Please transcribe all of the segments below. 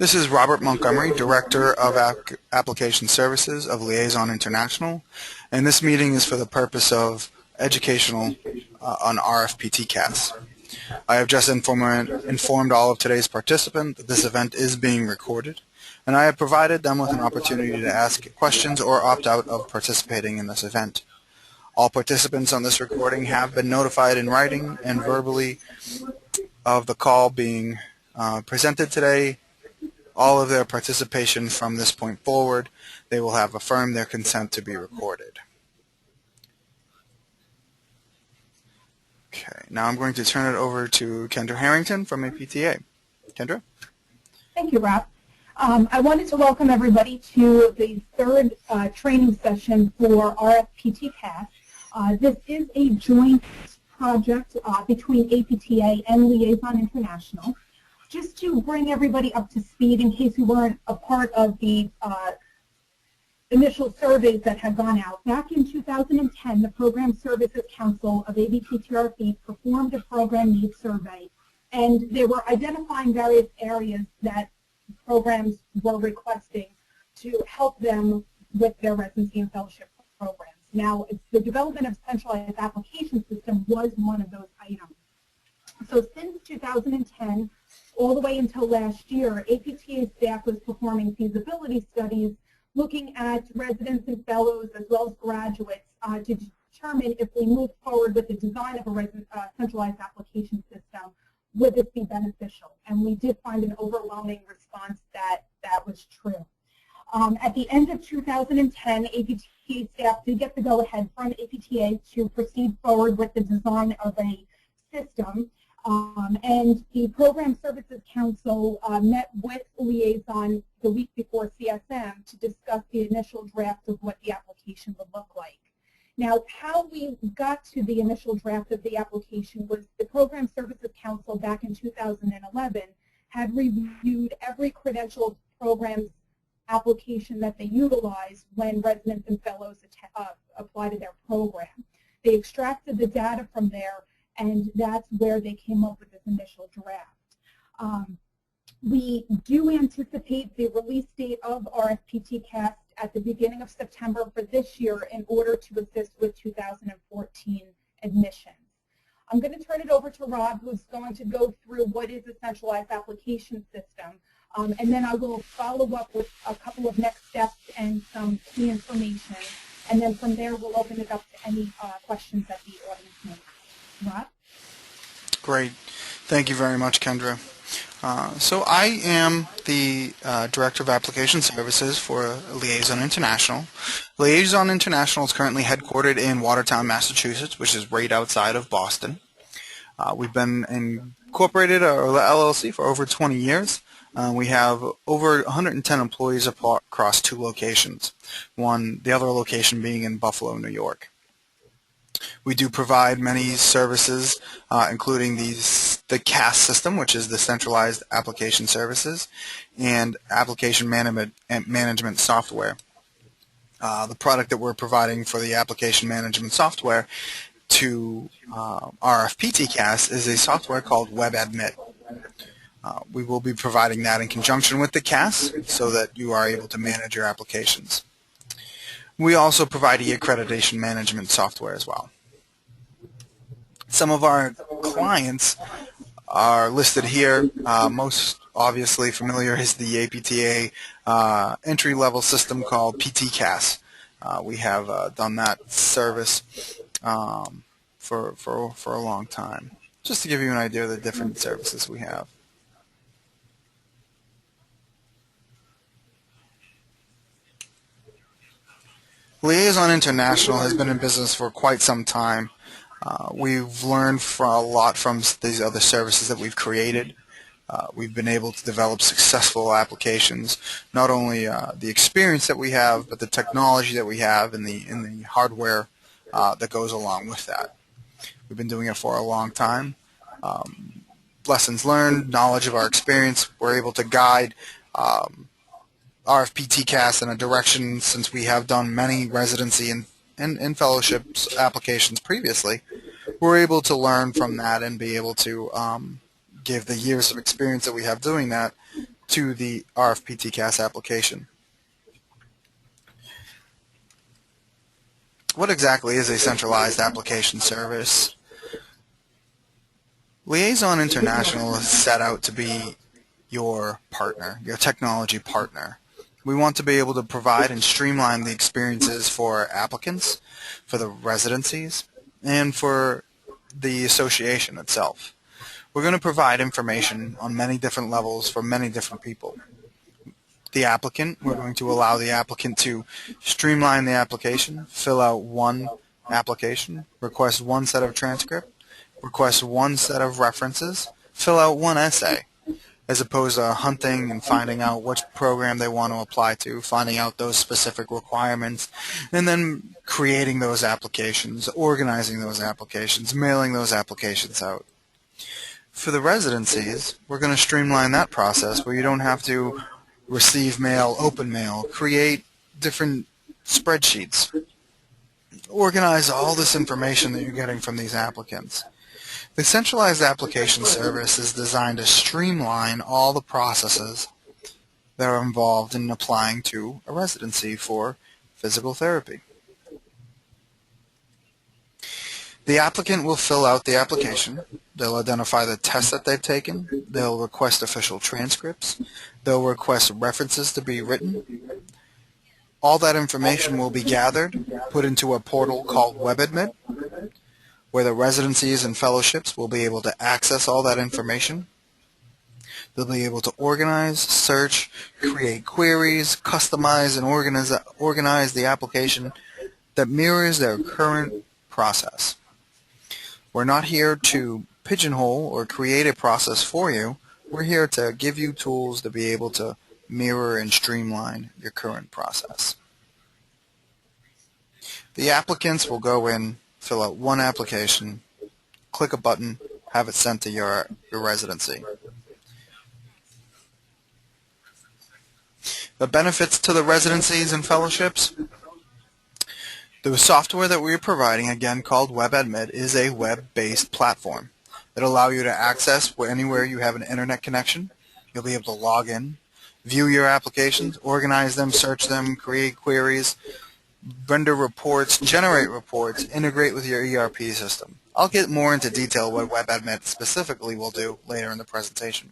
This is Robert Montgomery, Director of Application Services of Liaison International, and this meeting is for the purpose of educational on RFPTCAS. I have just informed all of today's participants that this event is being recorded, and I have provided them with an opportunity to ask questions or opt out of participating in this event. All participants on this recording have been notified in writing and verbally of the call being presented today. All of their participation from this point forward, they will have affirmed their consent to be recorded. Okay, now I'm going to turn it over to Kendra Harrington from APTA. Kendra? Thank you, Rob. I wanted to welcome everybody to the third training session for RFPTCAS. This is a joint project between APTA and Liaison International. Just to bring everybody up to speed in case we weren't a part of the initial surveys that had gone out, back in 2010, the Program Services Council of ABPTRFE performed a program needs survey, and they were identifying various areas that programs were requesting to help them with their residency and fellowship programs. Now, the development of a centralized application system was one of those items. So since 2010, all the way until last year, APTA staff was performing feasibility studies looking at residents and fellows as well as graduates to determine if we move forward with the design of a centralized application system, would this be beneficial? And we did find an overwhelming response that that was true. At the end of 2010, APTA staff did get the go-ahead from APTA to proceed forward with the design of a system. And the Program Services Council met with Liaison the week before CSM to discuss the initial draft of what the application would look like. Now, how we got to the initial draft of the application was the Program Services Council back in 2011 had reviewed every credentialed program's application that they utilized when residents and fellows apply to their program. They extracted the data from there, and that's where they came up with this initial draft. We do anticipate the release date of RFPTCAS at the beginning of September for this year in order to assist with 2014 admissions. I'm going to turn it over to Rob, who's going to go through what is a centralized application system, and then I will follow up with a couple of next steps and some key information, and then from there we'll open it up to any questions that the audience may have. Rob? Great. Thank you very much, Kendra. So I am the Director of Application Services for Liaison International. Liaison International is currently headquartered in Watertown, Massachusetts, which is right outside of Boston. We've been incorporated, or LLC, for over 20 years. We have over 110 employees across 2 locations, the other location being in Buffalo, New York. We do provide many services, including the CAS system, which is the Centralized Application Services, and Application Management Software. The product that we're providing for the Application Management Software to RFPTCAS is a software called WebAdmit. We will be providing that in conjunction with the CAS so that you are able to manage your applications. We also provide e-accreditation management software as well. Some of our clients are listed here. Most obviously familiar is the APTA entry-level system called PTCAS. We have done that service for a long time. Just to give you an idea of the different services we have. Liaison International has been in business for quite some time. We've learned a lot from these other services that we've created. We've been able to develop successful applications, not only the experience that we have, but the technology that we have and the hardware that goes along with that. We've been doing it for a long time. Lessons learned, knowledge of our experience, we're able to guide RFPTCAS in a direction, since we have done many residency and fellowships applications previously. We're able to learn from that and be able to give the years of experience that we have doing that to the RFP-TCAS application. What exactly is a centralized application service? Liaison International is set out to be your partner, your technology partner. We want to be able to provide and streamline the experiences for applicants, for the residencies, and for the association itself. We're going to provide information on many different levels for many different people. The applicant, we're going to allow the applicant to streamline the application, fill out one application, request one set of transcript, request one set of references, fill out one essay, as opposed to hunting and finding out which program they want to apply to, finding out those specific requirements, and then creating those applications, organizing those applications, mailing those applications out. For the residencies, we're going to streamline that process where you don't have to receive mail, open mail, create different spreadsheets, organize all this information that you're getting from these applicants. The centralized application service is designed to streamline all the processes that are involved in applying to a residency for physical therapy. The applicant will fill out the application. They'll identify the tests that they've taken. They'll request official transcripts. They'll request references to be written. All that information will be gathered, put into a portal called WebAdmit, where the residencies and fellowships will be able to access all that information. They'll be able to organize, search, create queries, customize, and organize the application that mirrors their current process. We're not here to pigeonhole or create a process for you. We're here to give you tools to be able to mirror and streamline your current process. The applicants will go in, fill out one application, click a button, have it sent to your residency. The benefits to the residencies and fellowships. The software that we're providing, again called WebAdmit, is a web-based platform. It'll allow you to access anywhere you have an internet connection. You'll be able to log in, view your applications, organize them, search them, create queries, render reports, generate reports, integrate with your ERP system. I'll get more into detail what WebAdmit specifically will do later in the presentation.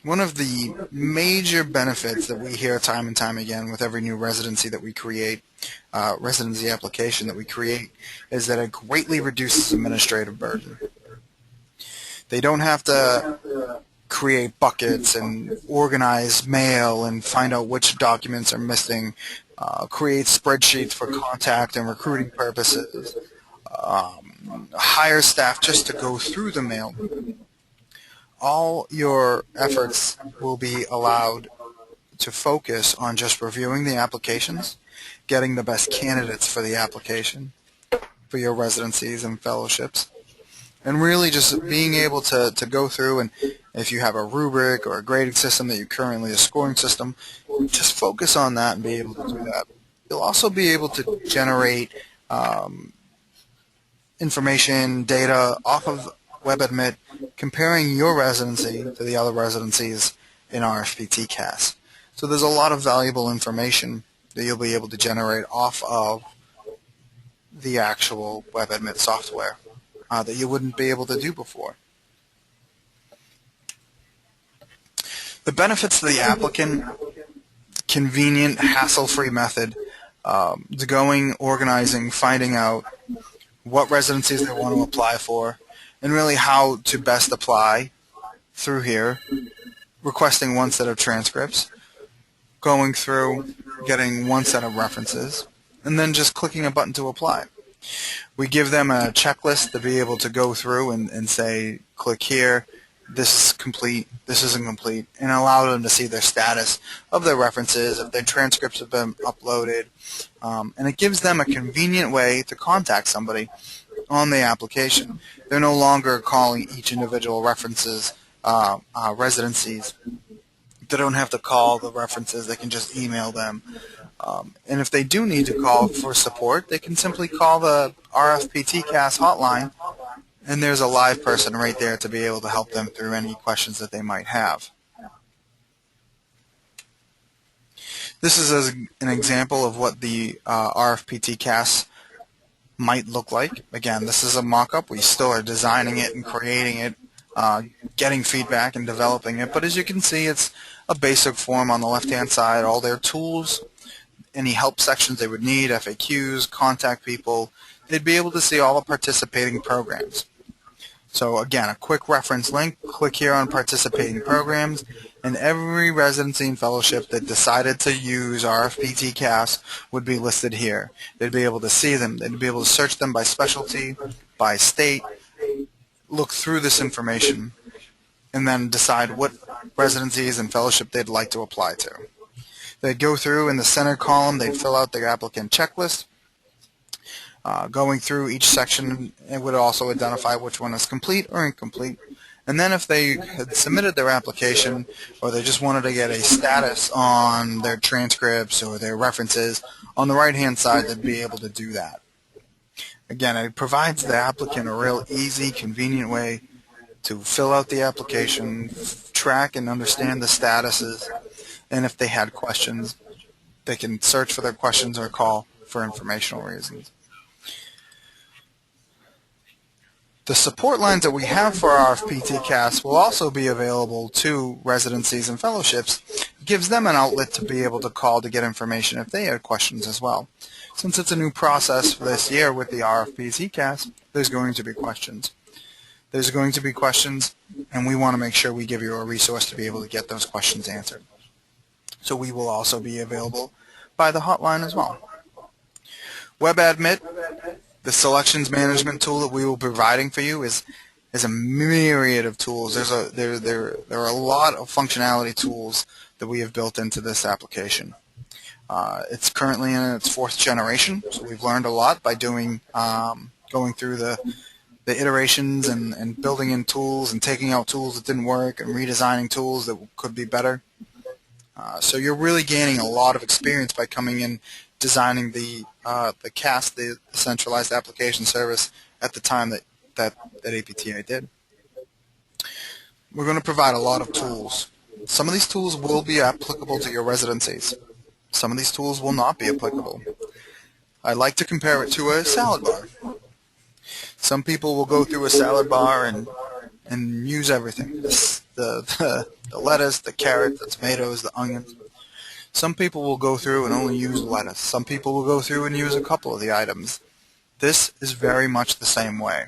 One of the major benefits that we hear time and time again with every new residency that we create, residency application that we create, is that it greatly reduces administrative burden. They don't have to create buckets and organize mail and find out which documents are missing, create spreadsheets for contact and recruiting purposes, hire staff just to go through the mail. All your efforts will be allowed to focus on just reviewing the applications, getting the best candidates for the application, for your residencies and fellowships, and really just being able to go through, and if you have a rubric or a grading system that you currently, a scoring system, just focus on that and be able to do that. You'll also be able to generate information, data off of WebAdmit, comparing your residency to the other residencies in RFP-TCAS. So there's a lot of valuable information that you'll be able to generate off of the actual WebAdmit software that you wouldn't be able to do before. The benefits to the applicant: convenient, hassle-free method to going, organizing, finding out what residencies they want to apply for, and really how to best apply through here, requesting one set of transcripts, going through, getting one set of references, and then just clicking a button to apply. We give them a checklist to be able to go through and say, click here, this is complete, this isn't complete, and allow them to see their status of their references, if their transcripts have been uploaded, and it gives them a convenient way to contact somebody on the application. They're no longer calling each individual references residencies. They don't have to call the references. They can just email them. And if they do need to call for support, they can simply call the RFP-TCAS hotline and there's a live person right there to be able to help them through any questions that they might have. This is an example of what the RFPT CAS might look like. Again, this is a mock-up. We still are designing it and creating it, getting feedback and developing it. But as you can see, it's a basic form on the left-hand side, all their tools, any help sections they would need, FAQs, contact people. They'd be able to see all the participating programs. So again, a quick reference link, click here on participating programs, and every residency and fellowship that decided to use RFPT CAS would be listed here. They'd be able to see them. They'd be able to search them by specialty, by state, look through this information, and then decide what residencies and fellowship they'd like to apply to. They'd go through in the center column, they'd fill out their applicant checklist. Going through each section, it would also identify which one is complete or incomplete. And then if they had submitted their application, or they just wanted to get a status on their transcripts or their references, on the right-hand side they'd be able to do that. Again, it provides the applicant a real easy, convenient way to fill out the application, track and understand the statuses, and if they had questions, they can search for their questions or call for informational reasons. The support lines that we have for RFPT CAS will also be available to residencies and fellowships. It gives them an outlet to be able to call to get information if they had questions as well. Since it's a new process for this year with the RFPT CAS, there's going to be questions. There's going to be questions, and we want to make sure we give you a resource to be able to get those questions answered. So we will also be available by the hotline as well. WebAdmit, the selections management tool that we will be providing for you, is a myriad of tools. There are a lot of functionality tools that we have built into this application. It's currently in its 4th generation, so we've learned a lot by doing going through the iterations and building in tools and taking out tools that didn't work and redesigning tools that could be better. So you're really gaining a lot of experience by coming in designing the CAS, the centralized application service, at the time that APTA did. We're going to provide a lot of tools. Some of these tools will be applicable to your residencies. Some of these tools will not be applicable. I like to compare it to a salad bar. Some people will go through a salad bar and use everything. The lettuce, the carrot, the tomatoes, the onions. Some people will go through and only use lettuce. Some people will go through and use a couple of the items. This is very much the same way.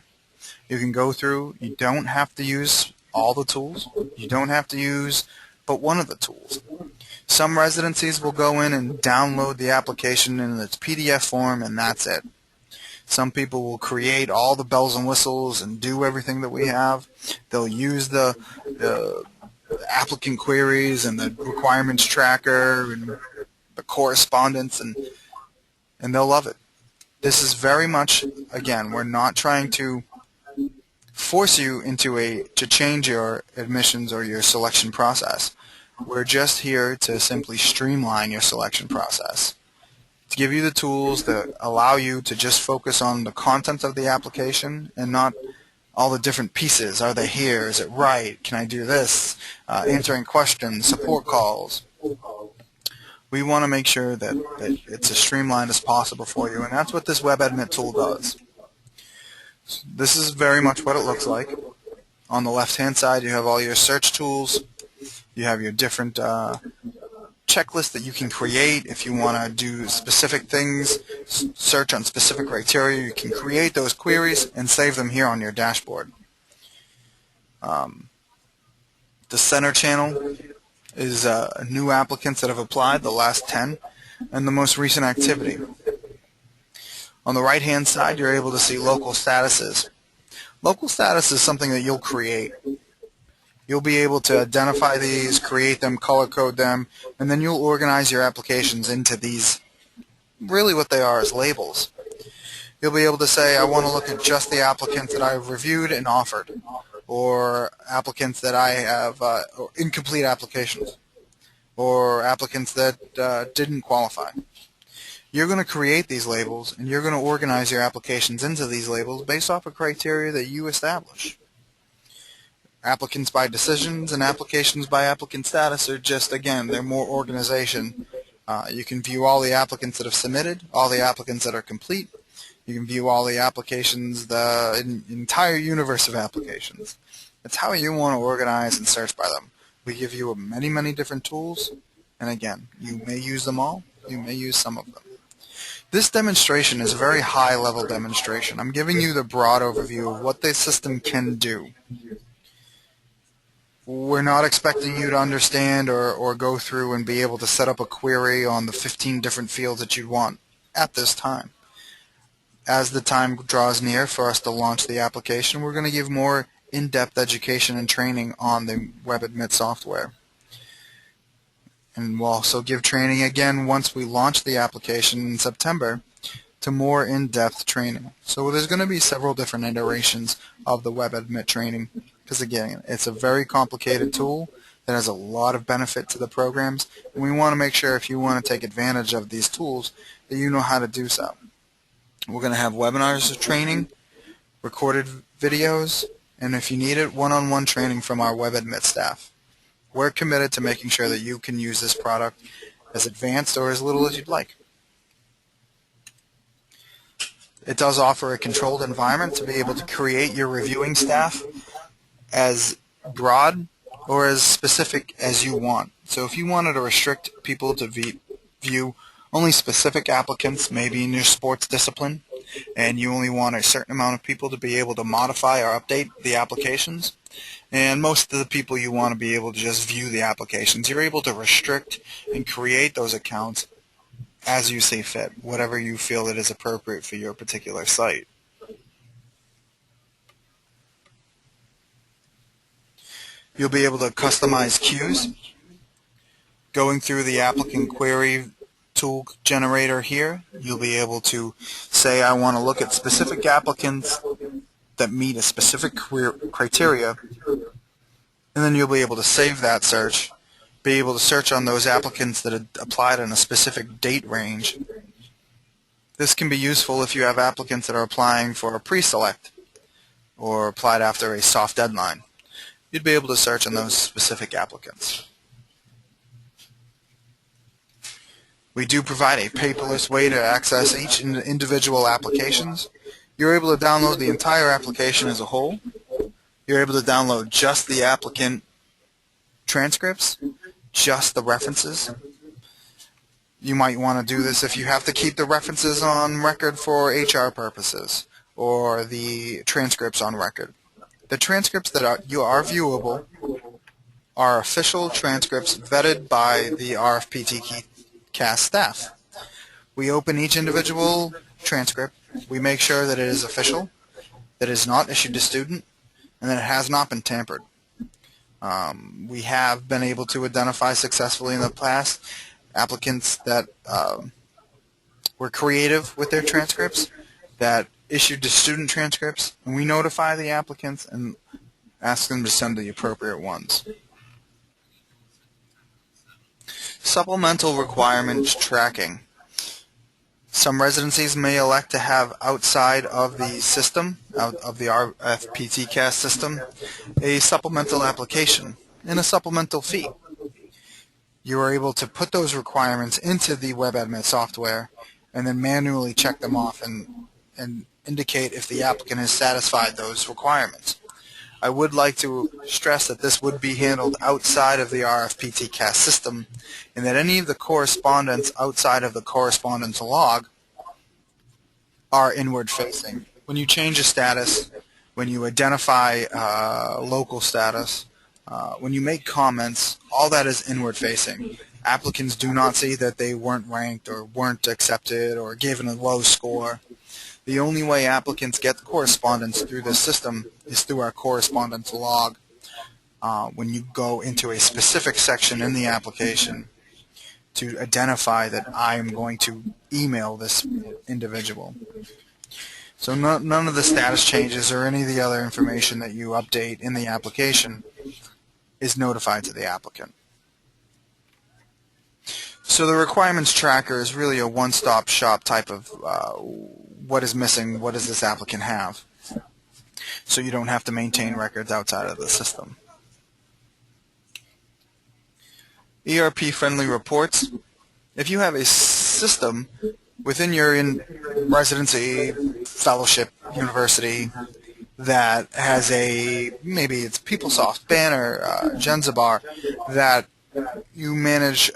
You can go through, you don't have to use all the tools. You don't have to use but one of the tools. Some residencies will go in and download the application in its PDF form, and that's it. Some people will create all the bells and whistles and do everything that we have. They'll use the applicant queries and the requirements tracker and the correspondence, and they'll love it. This is very much, again, we're not trying to force you to change your admissions or your selection process. We're just here to simply streamline your selection process, to give you the tools that allow you to just focus on the content of the application and not all the different pieces. Are they here? Is it right? Can I do this? Answering questions, support calls. We want to make sure that it's as streamlined as possible for you, and that's what this WebAdmit tool does. This is very much what it looks like. On the left-hand side, you have all your search tools. You have your different checklist that you can create if you want to do specific things, search on specific criteria. You can create those queries and save them here on your dashboard. The center channel is new applicants that have applied, the last 10, and the most recent activity. On the right-hand side, you're able to see local statuses. Local status is something that you'll create. You'll be able to identify these, create them, color code them, and then you'll organize your applications into these, really what they are is labels. You'll be able to say, I want to look at just the applicants that I've reviewed and offered, or applicants that I have, or incomplete applications, or applicants that didn't qualify. You're going to create these labels, and you're going to organize your applications into these labels based off of criteria that you establish. Applicants by decisions and applications by applicant status are just, again, they're more organization. You can view all the applicants that have submitted, all the applicants that are complete. You can view all the applications, the entire universe of applications. That's how you want to organize and search by them. We give you many, many different tools, and again, you may use them all, you may use some of them. This demonstration is a very high-level demonstration. I'm giving you the broad overview of what the system can do. We're not expecting you to understand or go through and be able to set up a query on the 15 different fields that you want at this time. As the time draws near for us to launch the application, we're going to give more in-depth education and training on the WebAdmit software. And we'll also give training again once we launch the application in September to more in-depth training. So there's going to be several different iterations of the WebAdmit training because, again, it's a very complicated tool that has a lot of benefit to the programs, and we want to make sure if you want to take advantage of these tools that you know how to do so. We're going to have webinars training, recorded videos, and if you need it, one-on-one training from our WebAdmit staff. We're committed to making sure that you can use this product as advanced or as little as you'd like. It does offer a controlled environment to be able to create your reviewing staff as broad or as specific as you want. So if you wanted to restrict people to view only specific applicants, maybe in your sports discipline, and you only want a certain amount of people to be able to modify or update the applications, and most of the people you want to be able to just view the applications, you're able to restrict and create those accounts as you see fit, whatever you feel that is appropriate for your particular site. You'll be able to customize queues. Going through the applicant query tool generator here, you'll be able to say, I want to look at specific applicants that meet a specific criteria, and then you'll be able to save that search, be able to search on those applicants that had applied in a specific date range. This can be useful if you have applicants that are applying for a pre-select or applied after a soft deadline. You'd be able to search on those specific applicants. We do provide a paperless way to access each individual applications. You're able to download the entire application as a whole. You're able to download just the applicant transcripts, just the references. You might want to do this if you have to keep the references on record for HR purposes or the transcripts on record. The transcripts that are viewable are official transcripts vetted by the RFPT-CAS staff. We open each individual transcript. We make sure that it is official, that it is not issued to student, and that it has not been tampered. We have been able to identify successfully in the past applicants that were creative with their transcripts, that issued to student transcripts, and we notify the applicants and ask them to send the appropriate ones. Supplemental requirements tracking. Some residencies may elect to have outside of the system, out of the RFPT-CAS system, a supplemental application and a supplemental fee. You are able to put those requirements into the WebAdmit software and then manually check them off and indicate if the applicant has satisfied those requirements. I would like to stress that this would be handled outside of the RFPT-CAS system, and that any of the correspondence outside of the correspondence log are inward-facing. When you change a status, when you identify local status, when you make comments, all that is inward-facing. Applicants do not see that they weren't ranked or weren't accepted or given a low score. The only way applicants get the correspondence through this system is through our correspondence log. When you go into a specific section in the application to identify that I am going to email this individual. So none of the status changes or any of the other information that you update in the application is notified to the applicant. So the requirements tracker is really a one-stop shop type of what is missing, what does this applicant have, so you don't have to maintain records outside of the system. ERP-friendly reports. If you have a system within your residency, fellowship, university that has maybe it's PeopleSoft, Banner, Genzabar, that you manage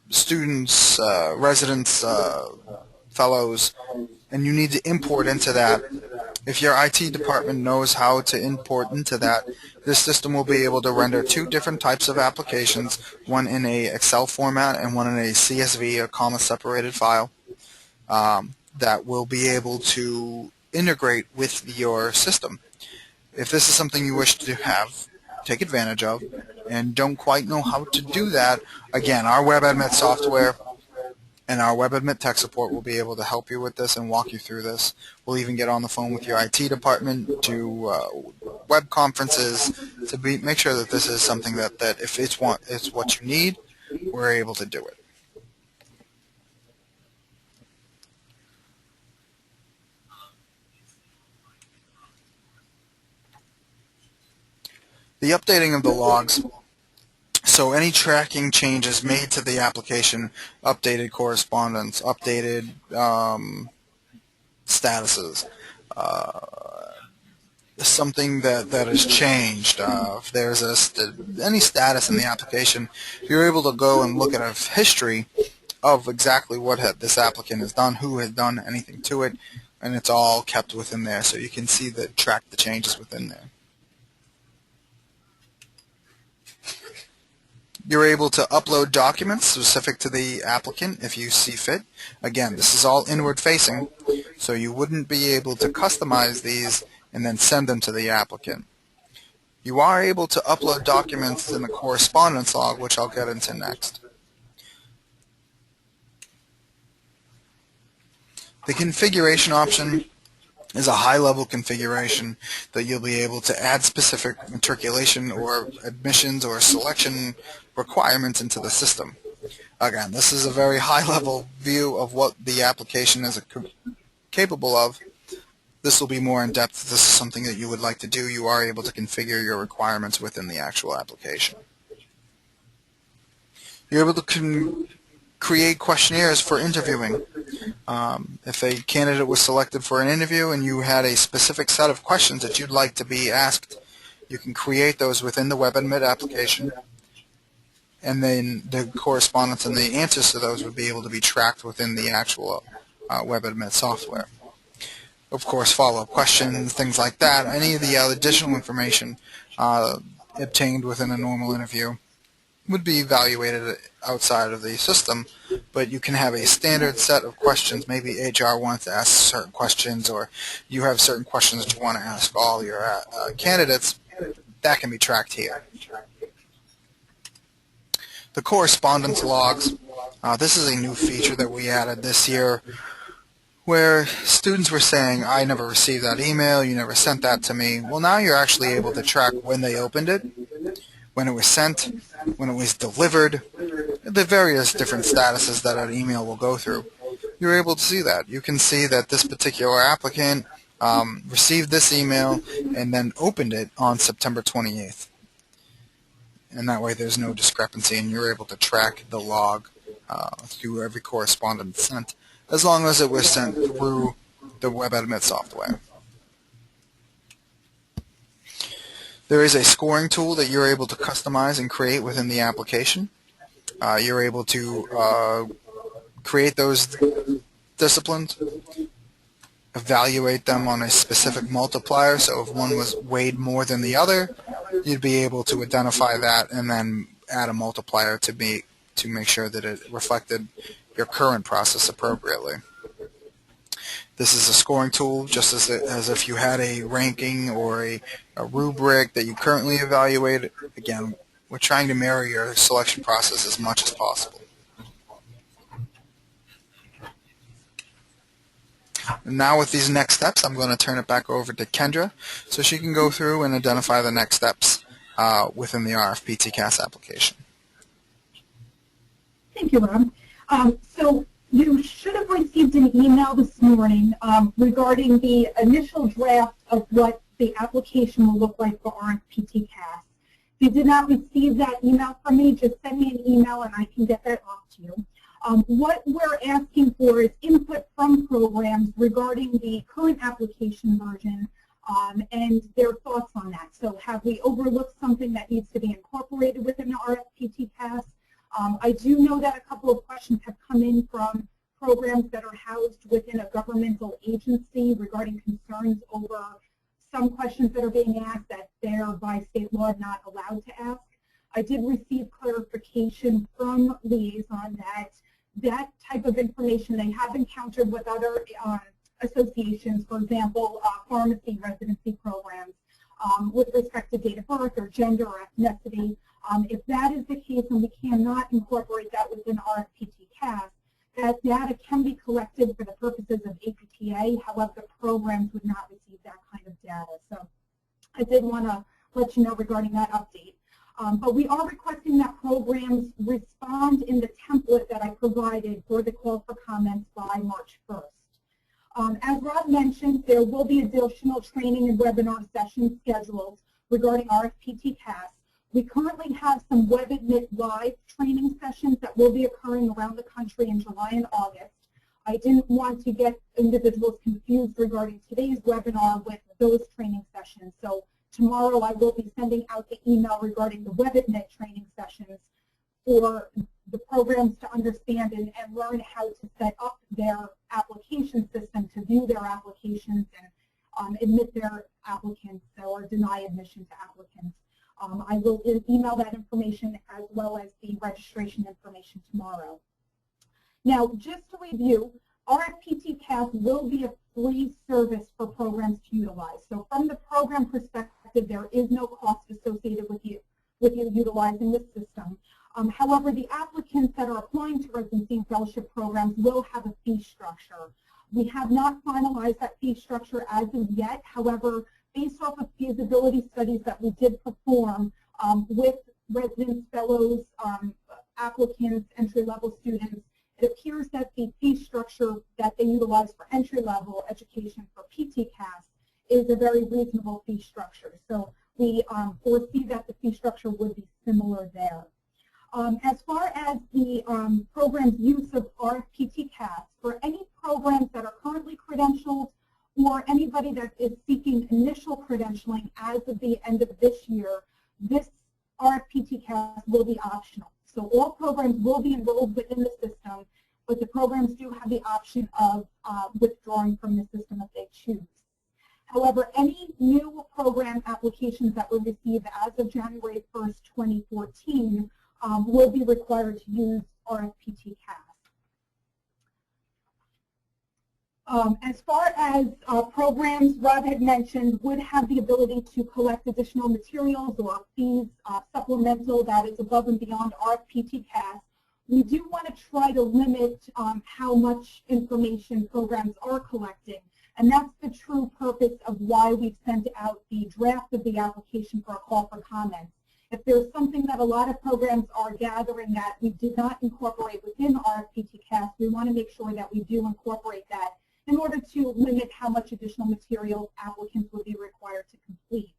students, residents, fellows, and you need to import into that. If your IT department knows how to import into that, this system will be able to render two different types of applications, one in a Excel format and one in a CSV, a comma-separated file, that will be able to integrate with your system. If this is something you wish to have, take advantage of, and don't quite know how to do that, again, our WebAdmit software and our WebAdmit tech support will be able to help you with this and walk you through this. We'll even get on the phone with your IT department to web conferences to make sure that this is something that if it's what you need, we're able to do it. The updating of the logs. So any tracking changes made to the application, updated correspondence, updated statuses, something that has changed, if there's any status in the application, you're able to go and look at a history of exactly what this applicant has done, who has done anything to it, and it's all kept within there, so you can see track the changes within there. You're able to upload documents specific to the applicant if you see fit. Again, this is all inward facing, so you wouldn't be able to customize these and then send them to the applicant. You are able to upload documents in the correspondence log, which I'll get into next. The configuration option is a high-level configuration that you'll be able to add specific matriculation or admissions or selection requirements into the system. Again, this is a very high-level view of what the application is capable of. This will be more in-depth. If this is something that you would like to do, you are able to configure your requirements within the actual application. You're able to create questionnaires for interviewing. If a candidate was selected for an interview and you had a specific set of questions that you'd like to be asked, you can create those within the WebAdmit application, and then the correspondence and the answers to those would be able to be tracked within the actual WebAdmit software. Of course, follow-up questions, things like that, any of the additional information obtained within a normal interview would be evaluated outside of the system, but you can have a standard set of questions. Maybe HR wants to ask certain questions, or you have certain questions that you want to ask all your candidates. That can be tracked here. The correspondence logs. This is a new feature that we added this year, where students were saying, I never received that email, you never sent that to me. Well, now you're actually able to track when they opened it, when it was sent, when it was delivered, the various different statuses that an email will go through. You're able to see that. You can see that this particular applicant received this email and then opened it on September 28th. And that way there's no discrepancy, and you're able to track the log through every correspondence sent, as long as it was sent through the WebAdmit software. There is a scoring tool that you're able to customize and create within the application. You're able to create those disciplines, evaluate them on a specific multiplier, so if one was weighed more than the other, you'd be able to identify that and then add a multiplier to make sure that it reflected your current process appropriately. This is a scoring tool, just as if you had a ranking or a rubric that you currently evaluate. Again, we're trying to mirror your selection process as much as possible. And now with these next steps, I'm going to turn it back over to Kendra so she can go through and identify the next steps within the RFP TCAS application. Thank you, Rob. So you should have received an email this morning regarding the initial draft of what the application will look like for RFPT-CAS. If you did not receive that email from me, just send me an email and I can get that off to you. What we're asking for is input from programs regarding the current application version and their thoughts on that. So have we overlooked something that needs to be incorporated within the RFPT-CAS? I do know that a couple of questions have come in from programs that are housed within a governmental agency regarding concerns over some questions that are being asked that they're by state law not allowed to ask. I did receive clarification from Liaison that that type of information they have encountered with other associations, for example, pharmacy residency programs with respect to date of birth or gender or ethnicity. If that is the case and we cannot incorporate that within RFPT-CAS, that data can be collected for the purposes of APTA. However, the programs would not receive that kind of data. So I did want to let you know regarding that update. But we are requesting that programs respond in the template that I provided for the call for comments by March 1st. As Rob mentioned, there will be additional training and webinar sessions scheduled regarding RFPT-CAS. We currently have some WebAdmit Live training sessions that will be occurring around the country in July and August. I didn't want to get individuals confused regarding today's webinar with those training sessions. So tomorrow I will be sending out the email regarding the WebAdmit training sessions for the programs to understand and learn how to set up their application system to view their applications and admit their applicants or deny admission to applicants. I will email that information as well as the registration information tomorrow. Now, just to review, RFPT-CAS will be a free service for programs to utilize. So from the program perspective, there is no cost associated with you utilizing this system. However, the applicants that are applying to residency and fellowship programs will have a fee structure. We have not finalized that fee structure as of yet. However, based off of feasibility studies that we did perform with residents, fellows, applicants, entry-level students, it appears that the fee structure that they utilize for entry-level education for PT-CAS is a very reasonable fee structure. So we foresee that the fee structure would be similar there. As far as the program's use of RFPT-CAS, for any programs that are currently credentialed or anybody that is seeking initial credentialing as of the end of this year, this RFPT-CAS will be optional. So all programs will be enrolled within the system, but the programs do have the option of withdrawing from the system if they choose. However, any new program applications that were received as of January 1st, 2014 will be required to use RFPT-CAS. As far as programs, Rob had mentioned, would have the ability to collect additional materials or fees supplemental that is above and beyond RFPT-CAS. We do want to try to limit how much information programs are collecting, and that's the true purpose of why we've sent out the draft of the application for a call for comments. If there's something that a lot of programs are gathering that we did not incorporate within RFPT-CAS, we want to make sure that we do incorporate that in order to limit how much additional material applicants will be required to complete.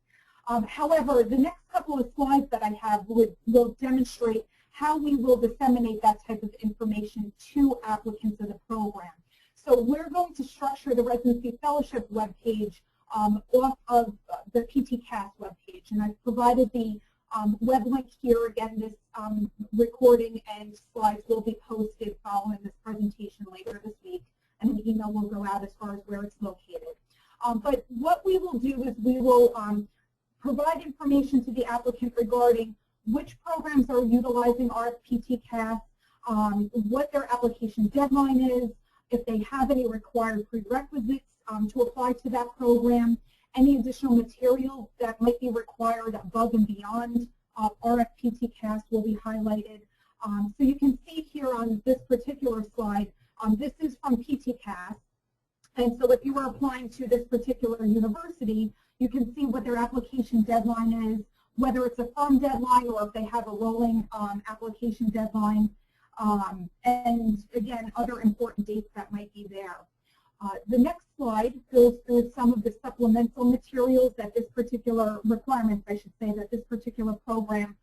However, the next couple of slides that I have will demonstrate how we will disseminate that type of information to applicants of the program. So we're going to structure the Residency Fellowship webpage off of the PT-CAS webpage, and I've provided the web link here. Again, this recording and slides will be posted following this presentation later this week, and an email will go out as far as where it's located. But what we will do is we will provide information to the applicant regarding which programs are utilizing RFPT-CAS, what their application deadline is, if they have any required prerequisites to apply to that program, any additional material that might be required above and beyond RFPT-CAS will be highlighted. So you can see here on this particular slide, this is from PT-CAS, and so if you are applying to this particular university, you can see what their application deadline is, whether it's a firm deadline or if they have a rolling application deadline. and again, other important dates that might be there. The next slide goes through some of the supplemental materials that this particular requirements, I should say, that this particular program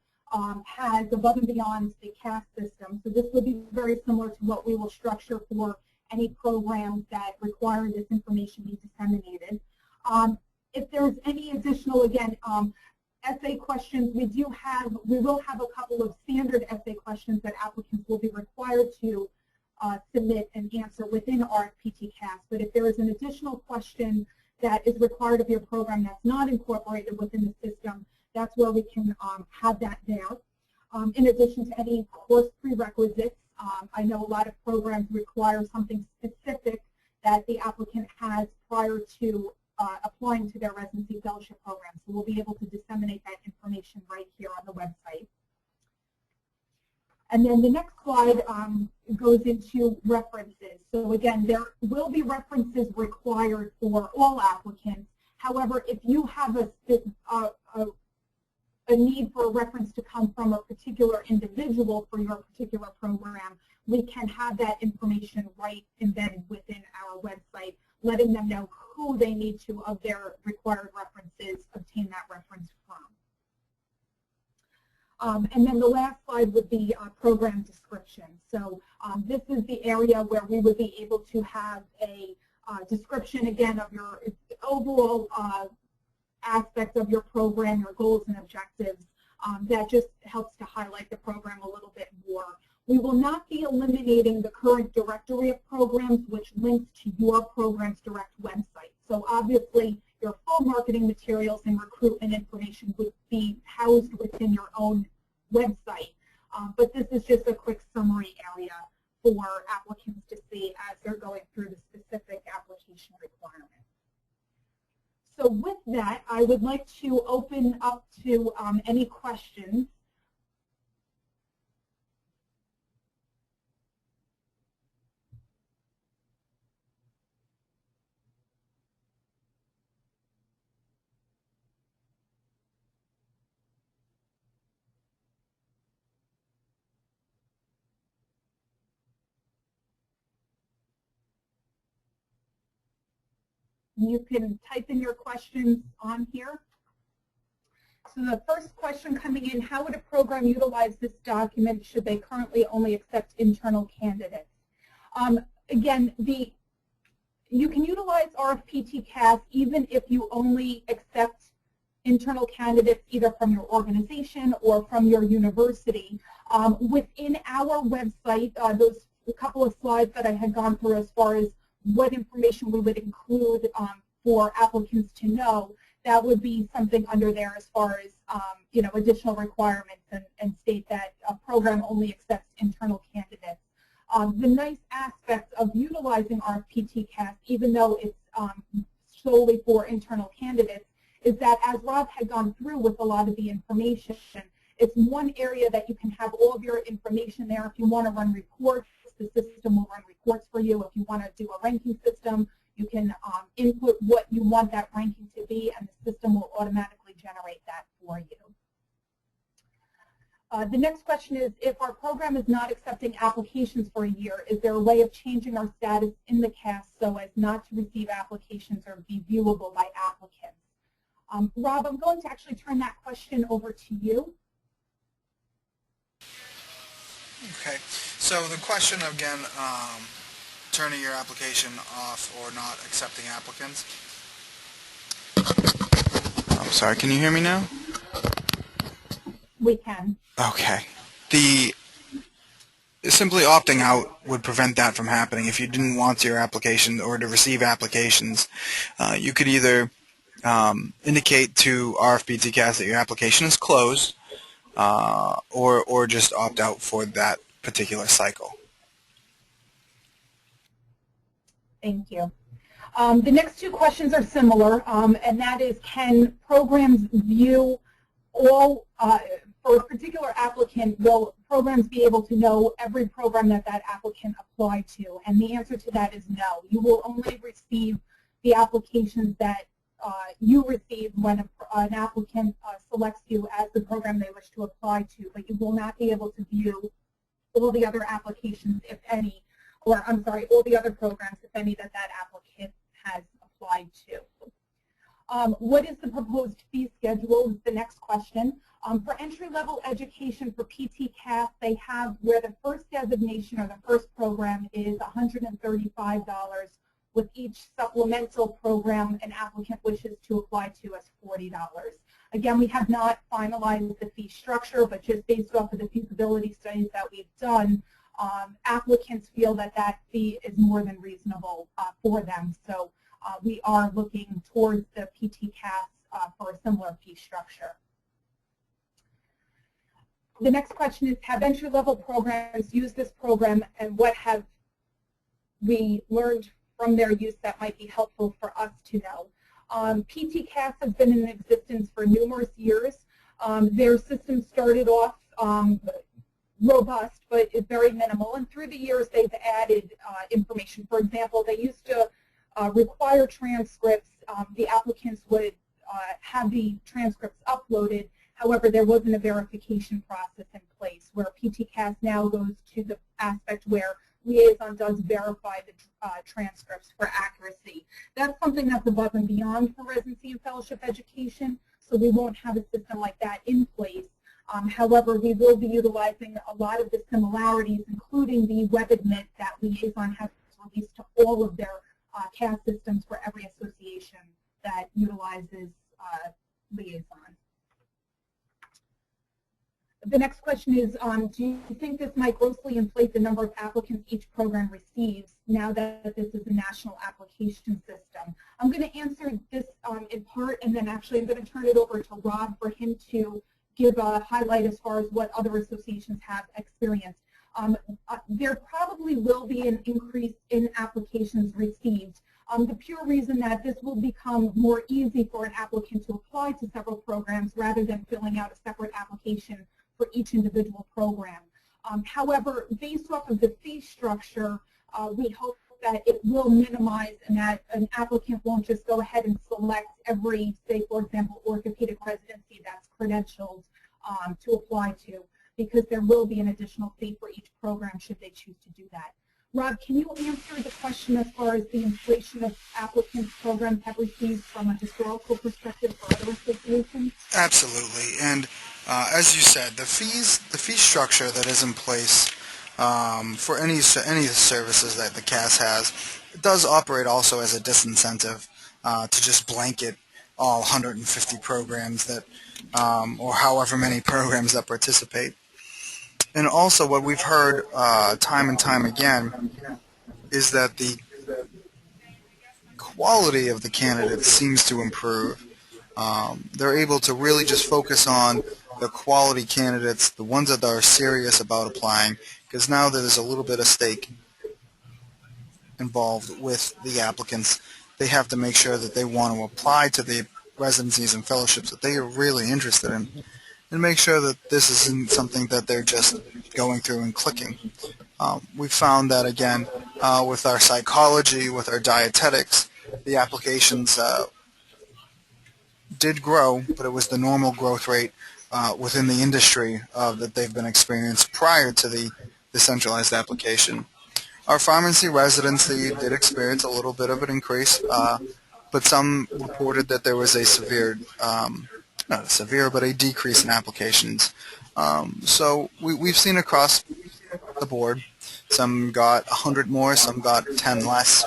has above and beyond the CAS system. So this will be very similar to what we will structure for any programs that require this information be disseminated. If there's any additional, again, essay questions, we will have a couple of standard essay questions that applicants will be required to submit and answer within RFPT-CAS. But if there is an additional question that is required of your program that's not incorporated within the system, that's where we can have that there. In addition to any course prerequisites, I know a lot of programs require something specific that the applicant has prior to applying to their residency fellowship program. So we'll be able to disseminate that information right here on the website. And then the next slide goes into references. So again, there will be references required for all applicants. However, if you have a need for a reference to come from a particular individual for your particular program, we can have that information right embedded within our website, letting them know who they need to, of their required references, obtain that reference from. And then the last slide would be program description. So this is the area where we would be able to have a description, again, of your overall aspect of your program, your goals and objectives. That just helps to highlight the program a little bit more. We will not be eliminating the current directory of programs, which links to your program's direct website. So obviously, your full marketing materials and recruitment information would be housed within your own website. But this is just a quick summary area for applicants to see as they're going through the specific application requirements. So with that, I would like to open up to any questions. You can type in your questions on here. So the first question coming in, how would a program utilize this document should they currently only accept internal candidates? Again, you can utilize RFPT-CAS even if you only accept internal candidates either from your organization or from your university. Within our website, those couple of slides that I had gone through as far as what information we would include for applicants to know, that would be something under there as far as additional requirements and state that a program only accepts internal candidates. The nice aspect of utilizing RFPT-CAS, even though it's solely for internal candidates, is that as Rob had gone through with a lot of the information, it's one area that you can have all of your information there. If you want to run reports, the system will run reports for you. If you want to do a ranking system, you can input what you want that ranking to be, and the system will automatically generate that for you. The next question is, if our program is not accepting applications for a year, is there a way of changing our status in the CAS so as not to receive applications or be viewable by applicants? Rob, I'm going to actually turn that question over to you. Okay, so the question again, turning your application off or not accepting applicants. I'm sorry, can you hear me now? We can. Okay. Simply opting out would prevent that from happening. If you didn't want your application or to receive applications, you could either indicate to RFPT-CAS that your application is closed, or just opt out for that particular cycle. Thank you. The next two questions are similar, and that is, can programs view all, for a particular applicant, will programs be able to know every program that that applicant applied to? And the answer to that is no. You will only receive the applications that you receive when an applicant selects you as the program they wish to apply to, but you will not be able to view all the other applications, if any, or I'm sorry, all the other programs, if any, that that applicant has applied to. What is the proposed fee schedule is the next question. For entry-level education for PT-CAS, they have where the first designation or the first program is $135, with each supplemental program an applicant wishes to apply to as $40. Again, we have not finalized the fee structure, but just based off of the feasibility studies that we've done, applicants feel that that fee is more than reasonable for them. So we are looking towards the PT-CAS for a similar fee structure. The next question is, have entry-level programs used this program, and what have we learned from their use that might be helpful for us to know? PT-CAS has been in existence for numerous years. Their system started off robust, but is very minimal, and through the years they've added information. For example, they used to require transcripts. The applicants would have the transcripts uploaded. However, there wasn't a verification process in place, where PT-CAS now goes to the aspect where Liaison does verify the transcripts for accuracy. That's something that's above and beyond for residency and fellowship education, so we won't have a system like that in place. However, we will be utilizing a lot of the similarities, including the web admit that Liaison has released to all of their CAS systems for every association that utilizes Liaison. The next question is, do you think this might grossly inflate the number of applicants each program receives now that this is a national application system? I'm going to answer this in part, and then actually I'm going to turn it over to Rob for him to give a highlight as far as what other associations have experienced. There probably will be an increase in applications received. The pure reason that this will become more easy for an applicant to apply to several programs rather than filling out a separate application for each individual program. However, based off of the fee structure, we hope that it will minimize and that an applicant won't just go ahead and select every, say, for example, orthopedic residency that's credentialed to apply to, because there will be an additional fee for each program should they choose to do that. Rob, can you answer the question as far as the inflation of applicants programs have received from a historical perspective for other associations? Absolutely, and as you said, the fee structure that is in place for any of the services that the CAS has, it does operate also as a disincentive to just blanket all 150 programs that, or however many programs that participate. And also what we've heard time and time again is that the quality of the candidates seems to improve. They're able to really just focus on the quality candidates, the ones that are serious about applying, because now there's a little bit of stake involved with the applicants. They have to make sure that they want to apply to the residencies and fellowships that they are really interested in, and make sure that this isn't something that they're just going through and clicking. We found that, again, with our psychology, with our dietetics, the applications did grow, but it was the normal growth rate within the industry that they've been experienced prior to the centralized application. Our pharmacy residency did experience a little bit of an increase, but some reported that there was a severe, not a severe, but a decrease in applications. So we've seen across the board, some got 100 more, some got 10 less.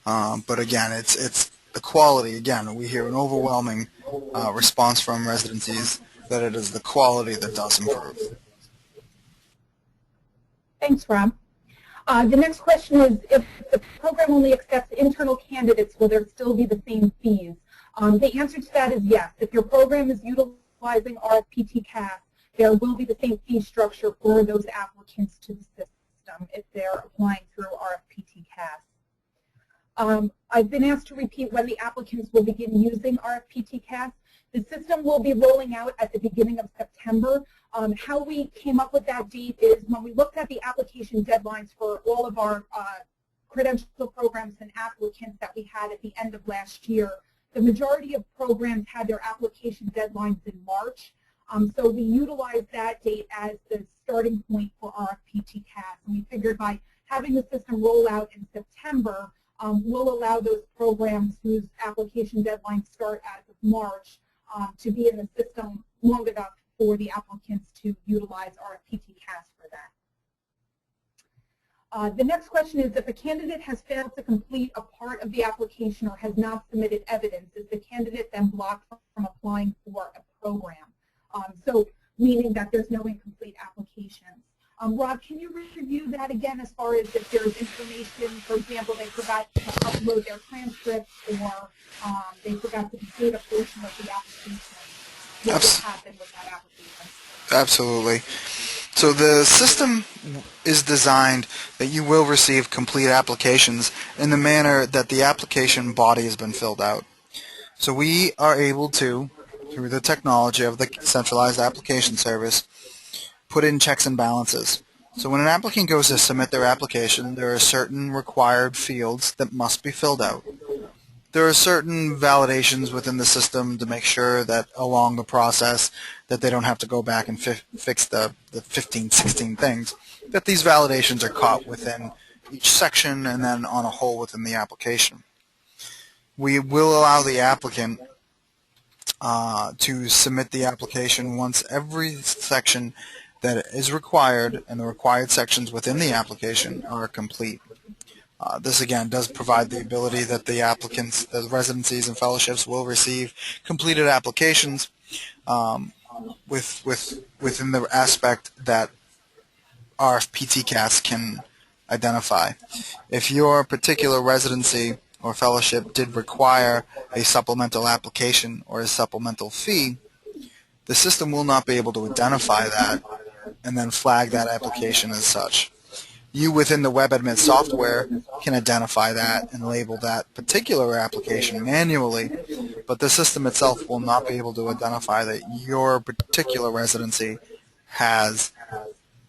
But again, it's the quality. Again, we hear an overwhelming response from residencies that it is the quality that does improve. Thanks, Rob. The next question is, if the program only accepts internal candidates, will there still be the same fees? The answer to that is yes. If your program is utilizing RFP-CAS, there will be the same fee structure for those applicants to the system if they're applying through RFP-CAS. I've been asked to repeat when the applicants will begin using RFP-CAS. The system will be rolling out at the beginning of September. How we came up with that date is when we looked at the application deadlines for all of our credential programs and applicants that we had at the end of last year. The majority of programs had their application deadlines in March. So we utilized that date as the starting point for RFPT-CAS. And we figured by having the system roll out in September will allow those programs whose application deadlines start as of March to be in the system long enough for the applicants to utilize RFPT-CAS for that. The next question is, if a candidate has failed to complete a part of the application or has not submitted evidence, is the candidate then blocked from applying for a program? So meaning that there's no incomplete applications. Rob, can you review that again as far as if there's information, for example, they forgot to upload their transcript or they forgot to complete a portion of the application? What will happen with that application? Absolutely. So the system is designed that you will receive complete applications in the manner that the application body has been filled out. So we are able to, through the technology of the centralized application service, put in checks and balances. So when an applicant goes to submit their application, there are certain required fields that must be filled out. There are certain validations within the system to make sure that along the process that they don't have to go back and fix the 15, 16 things, that these validations are caught within each section and then on a whole within the application. We will allow the applicant to submit the application once every section that is required and the required sections within the application are complete. This again does provide the ability that the applicants, the residencies and fellowships will receive completed applications within the aspect that RFPT-CAS can identify. If your particular residency or fellowship did require a supplemental application or a supplemental fee, the system will not be able to identify that and then flag that application as such. You within the WebAdmin software can identify that and label that particular application manually, but the system itself will not be able to identify that your particular residency has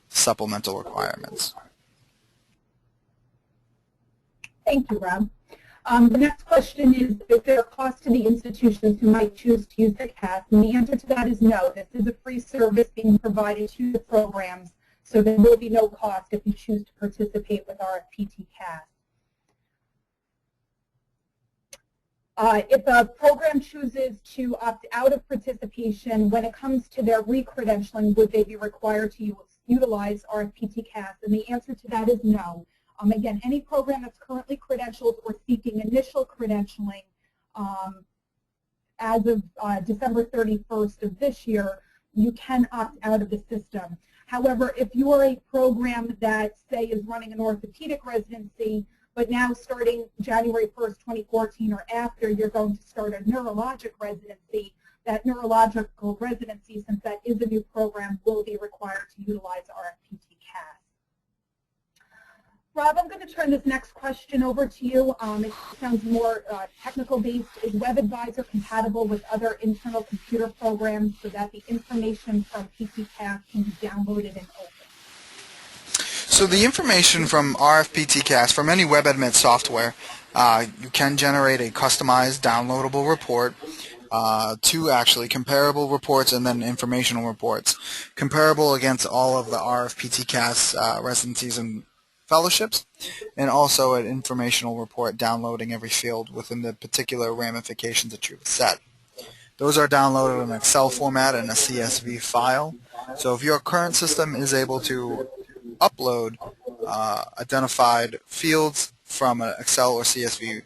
supplemental requirements. Thank you, Rob. The next question is there a cost to the institutions who might choose to use the CAS? And the answer to that is no. This is a free service being provided to the programs, so there will be no cost if you choose to participate with RFPT-CAS. If a program chooses to opt out of participation, when it comes to their re-credentialing, would they be required to utilize RFPT-CAS? And the answer to that is no. Again, any program that's currently credentialed or seeking initial credentialing as of December 31st of this year, you can opt out of the system. However, if you are a program that, say, is running an orthopedic residency, but now starting January 1st, 2014 or after, you're going to start a neurologic residency, that neurological residency, since that is a new program, will be required to utilize RFPT-CAS. Rob, I'm going to turn this next question over to you. It sounds more technical-based. Is WebAdvisor compatible with other internal computer programs so that the information from PT-CAS can be downloaded and opened? So the information from RFPT-CAS, from any WebAdmin software, you can generate a customized downloadable report, two actually, comparable reports and then informational reports. Comparable against all of the RFPT-CAS residencies and fellowships, and also an informational report downloading every field within the particular ramifications that you've set. Those are downloaded in an Excel format and a CSV file. So if your current system is able to upload identified fields from an Excel or CSV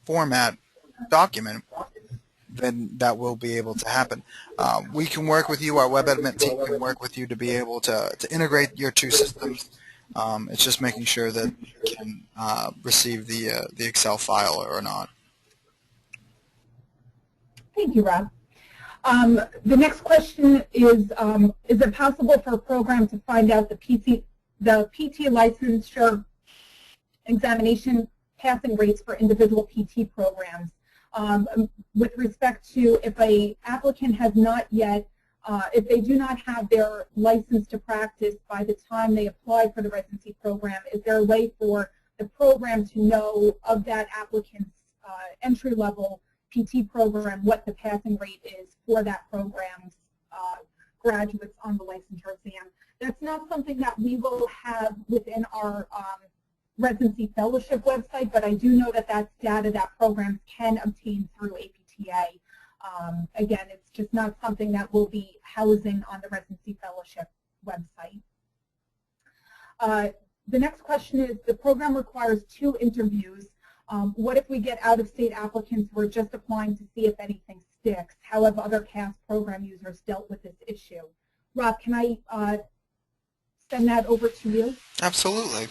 format document, then that will be able to happen. We can work with you, our WebAdmin team can work with you to be able to integrate your two systems. It's just making sure that you can receive the Excel file or not. Thank you, Rob. The next question is it possible for a program to find out the PT licensure examination passing rates for individual PT programs? With respect to if an applicant has not yet if they do not have their license to practice by the time they apply for the residency program, is there a way for the program to know of that applicant's entry-level PT program what the passing rate is for that program's graduates on the licensure exam? That's not something that we will have within our residency fellowship website, but I do know that that's data that programs can obtain through APTA. Again, it's just not something that we'll be housing on the residency fellowship website. The next question is, the program requires 2 interviews. What if we get out-of-state applicants who are just applying to see if anything sticks? How have other CAS program users dealt with this issue? Rob, can I send that over to you? Absolutely.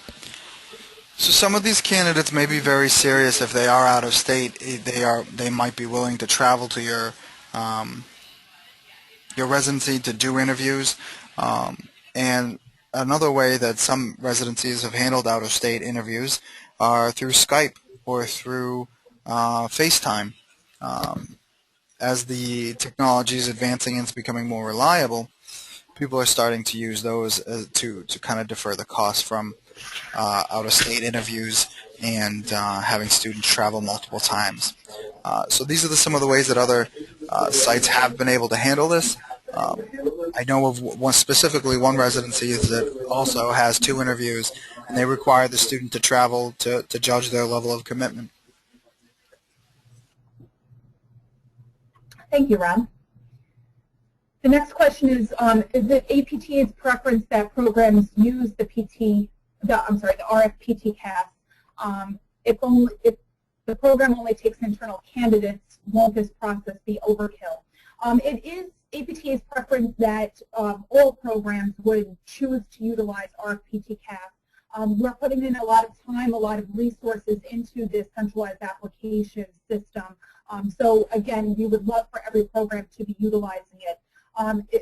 So some of these candidates may be very serious if they are out of state. They might be willing to travel to your residency to do interviews. And another way that some residencies have handled out of state interviews are through Skype or through FaceTime. As the technology is advancing and it's becoming more reliable, people are starting to use those to kind of defer the cost from out-of-state interviews and having students travel multiple times. So these are some of the ways that other sites have been able to handle this. I know of specifically one residency that also has 2 interviews, and they require the student to travel to judge their level of commitment. Thank you, Rob. The next question is it APTA's preference that programs use the RFPT CAS? If the program only takes internal candidates, won't this process be overkill? It is APTA's preference that all programs would choose to utilize RFPT CAS. We're putting in a lot of time, a lot of resources into this centralized application system. So again, we would love for every program to be utilizing it.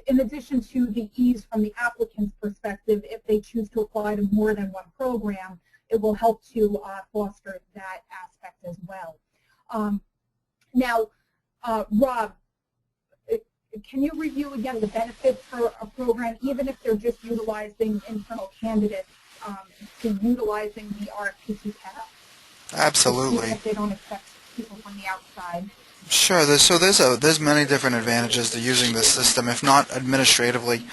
In addition to the ease from the applicant's perspective, if they choose to apply to more than one program, it will help to foster that aspect as well. Now, Rob, can you review again the benefits for a program, even if they're just utilizing internal candidates, to utilizing the RFPT CAS? Absolutely. Even if they don't accept people from the outside. Sure. There's many different advantages to using this system. If not administratively,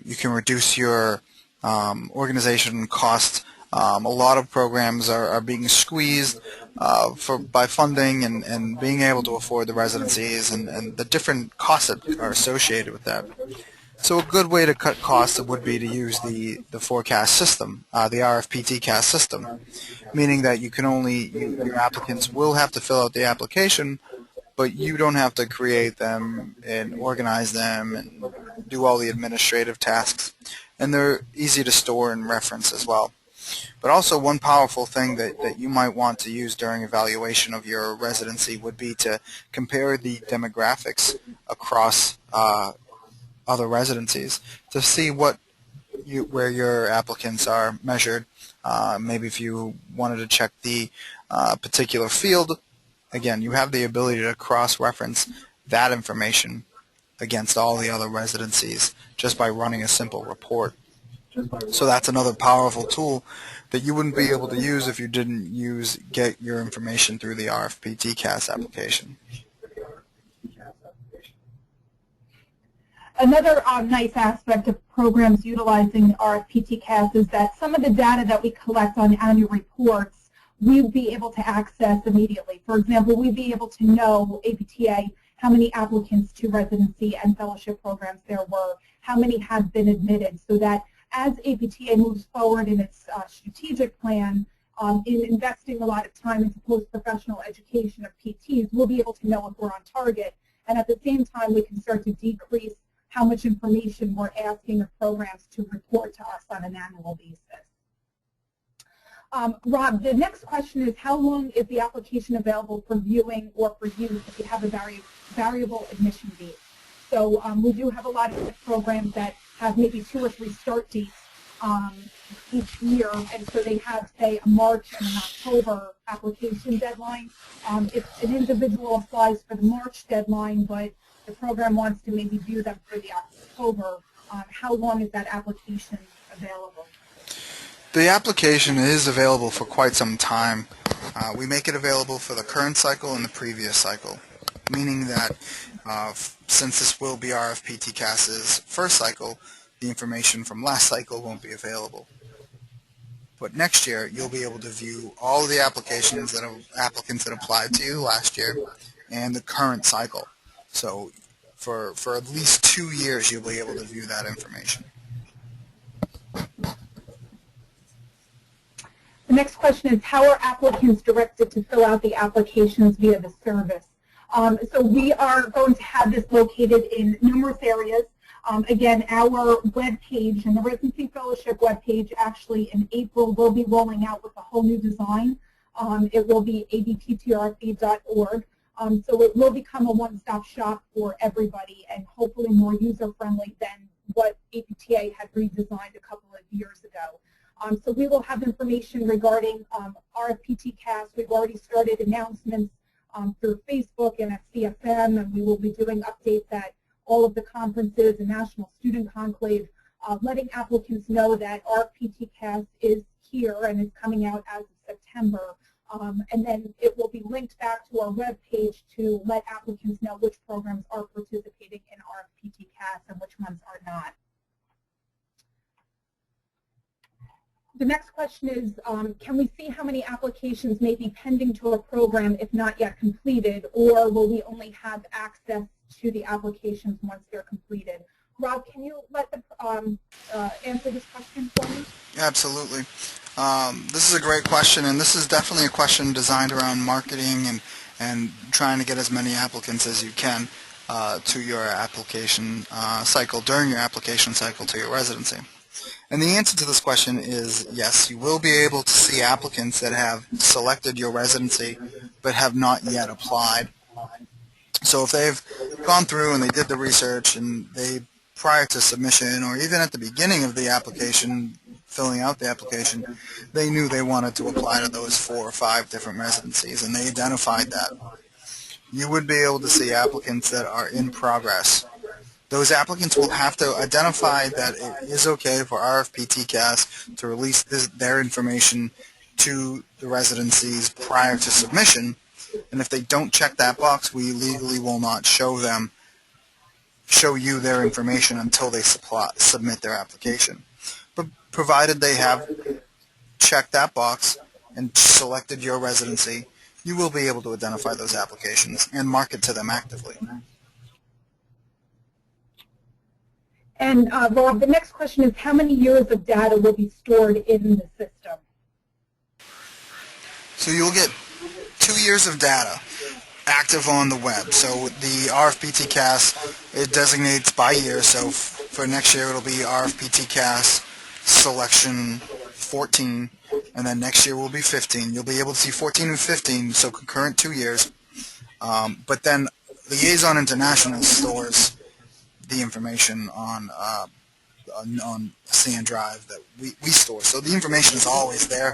you can reduce your organization costs. A lot of programs are being squeezed by funding and being able to afford the residencies and the different costs that are associated with that. So a good way to cut costs would be to use the forecast system, the RFPT CAS system, meaning that your applicants will have to fill out the application, but you don't have to create them and organize them and do all the administrative tasks. And they're easy to store and reference as well. But also one powerful thing that you might want to use during evaluation of your residency would be to compare the demographics across other residencies to see where your applicants are measured. Maybe if you wanted to check the particular field, again, you have the ability to cross-reference that information against all the other residencies just by running a simple report. So that's another powerful tool that you wouldn't be able to use if you didn't get your information through the RFPT CAS application. Another nice aspect of programs utilizing RFPT CAS is that some of the data that we collect on annual reports, we'd be able to access immediately. For example, we'd be able to know, APTA, how many applicants to residency and fellowship programs there were, how many have been admitted, so that as APTA moves forward in its strategic plan, in investing a lot of time into post-professional education of PTs, we'll be able to know if we're on target. And at the same time, we can start to decrease how much information we're asking of programs to report to us on an annual basis. Rob, the next question is, how long is the application available for viewing or for use if you have a variable admission date? So we do have a lot of programs that have maybe 2 or 3 start dates each year, and so they have, say, a March and an October application deadline. If an individual applies for the March deadline, but the program wants to maybe view them for the October, how long is that application available? The application is available for quite some time. We make it available for the current cycle and the previous cycle, meaning that since this will be RFPT CAS's first cycle, the information from last cycle won't be available. But next year, you'll be able to view all of the applications that applicants that applied to you last year and the current cycle. So for at least 2 years, you'll be able to view that information. The next question is, how are applicants directed to fill out the applications via the service? So we are going to have this located in numerous areas. Again, our web page and the Residency Fellowship web page actually in April will be rolling out with a whole new design. It will be abptrfeed.org. So it will become a one-stop shop for everybody and hopefully more user-friendly than what APTA had redesigned a couple of years ago. So we will have information regarding RFPTcast. We've already started announcements through Facebook and at CFM, and we will be doing updates at all of the conferences and National Student Conclave, letting applicants know that RFPTcast is here and is coming out as of September. And then it will be linked back to our web page to let applicants know which programs are participating in RFPTcast and which ones are not. The next question is, can we see how many applications may be pending to a program if not yet completed, or will we only have access to the applications once they're completed? Rob, can you let the, answer this question for me? Absolutely. This is a great question, and this is definitely a question designed around marketing and trying to get as many applicants as you can to your application cycle, during your application cycle to your residency. And the answer to this question is yes, you will be able to see applicants that have selected your residency but have not yet applied. So if they've gone through and they did the research and they, prior to submission or even at the beginning of the application, filling out the application, they knew they wanted to apply to those 4 or 5 different residencies and they identified that, you would be able to see applicants that are in progress. Those applicants will have to identify that it is okay for RFPTcast to release their information to the residencies prior to submission, and if they don't check that box, we legally will not show you their information until they submit their application. But provided they have checked that box and selected your residency, you will be able to identify those applications and market to them actively. And Rob, the next question is, how many years of data will be stored in the system? So you'll get 2 years of data active on the web. So the RFPTcast, it designates by year. So for next year, it'll be RFPTcast selection 14, and then next year will be 15. You'll be able to see 14 and 15, so concurrent 2 years. But then Liaison International stores the information on SAN drive that we store. So the information is always there.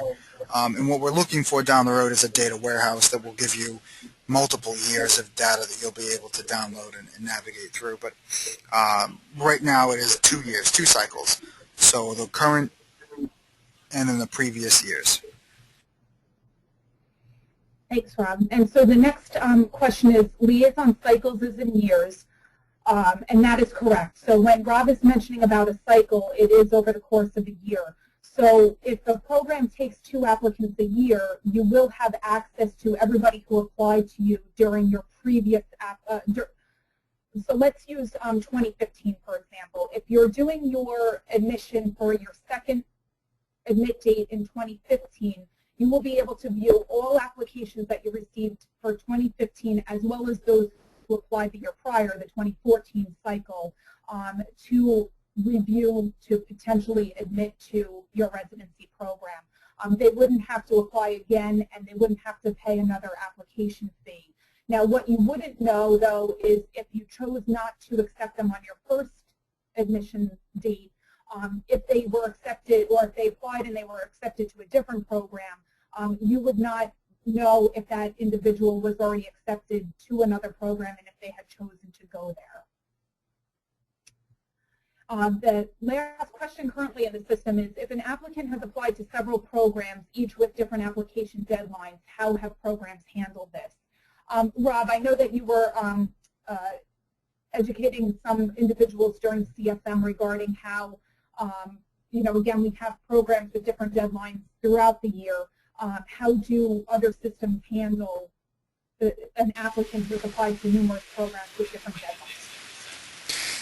And what we're looking for down the road is a data warehouse that will give you multiple years of data that you'll be able to download and navigate through. But right now it is 2 years, 2 cycles. So the current and then the previous years. Thanks, Rob. And so the next question is, liaison cycles is in years. And that is correct. So when Rob is mentioning about a cycle, it is over the course of a year. So if a program takes 2 applicants a year, you will have access to everybody who applied to you during your previous so let's use 2015, for example. If you're doing your admission for your second admit date in 2015, you will be able to view all applications that you received for 2015 as well as those who applied the year prior, the 2014 cycle, to review to potentially admit to your residency program. They wouldn't have to apply again and they wouldn't have to pay another application fee. Now what you wouldn't know though is if you chose not to accept them on your first admission date, if they were accepted or if they applied and they were accepted to a different program, you would not know if that individual was already accepted to another program and if they had chosen to go there. The last question currently in the system is, if an applicant has applied to several programs, each with different application deadlines, how have programs handled this? Rob, I know that you were educating some individuals during CFM regarding how, again, we have programs with different deadlines throughout the year. How do other systems handle an applicant who's applied to numerous programs with different deadlines?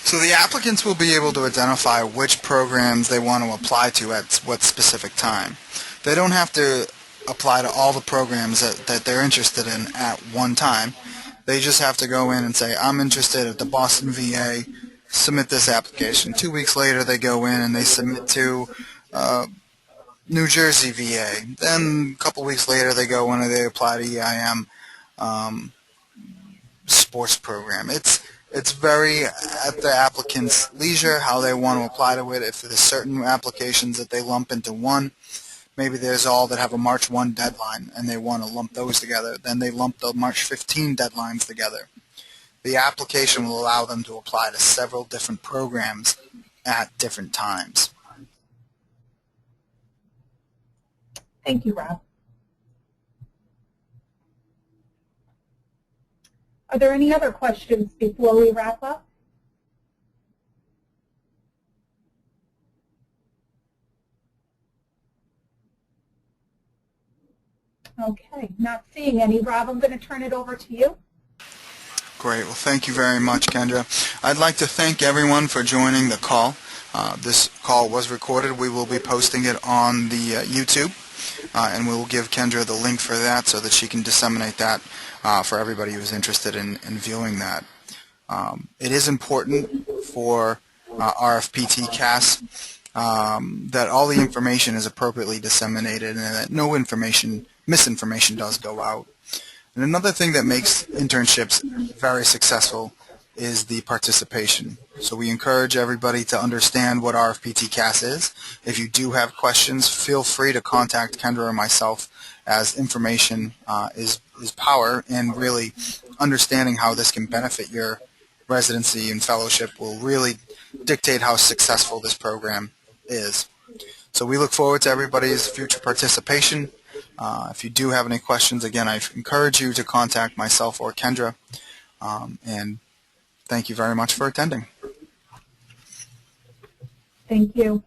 So the applicants will be able to identify which programs they want to apply to at what specific time. They don't have to apply to all the programs that they're interested in at one time. They just have to go in and say, I'm interested at the Boston VA, submit this application. 2 weeks later, they go in and they submit to New Jersey VA. Then a couple weeks later, they go in and they apply to EIM sports program. It's very at the applicant's leisure how they want to apply to it. If there's certain applications that they lump into one, maybe there's all that have a March 1 deadline and they want to lump those together. Then they lump the March 15 deadlines together. The application will allow them to apply to several different programs at different times. Thank you, Rob. Are there any other questions before we wrap up? Okay, not seeing any. Rob, I'm going to turn it over to you. Great. Well, thank you very much, Kendra. I'd like to thank everyone for joining the call. This call was recorded. We will be posting it on the YouTube, and we will give Kendra the link for that so that she can disseminate that for everybody who is interested in viewing that. It is important for RFPT CAS that all the information is appropriately disseminated and that no misinformation does go out. And another thing that makes internships very successful is the participation. So we encourage everybody to understand what RFPT CAS is. If you do have questions, feel free to contact Kendra or myself, as information is power, and really understanding how this can benefit your residency and fellowship will really dictate how successful this program is. So we look forward to everybody's future participation. If you do have any questions, again, I encourage you to contact myself or Kendra. And thank you very much for attending. Thank you.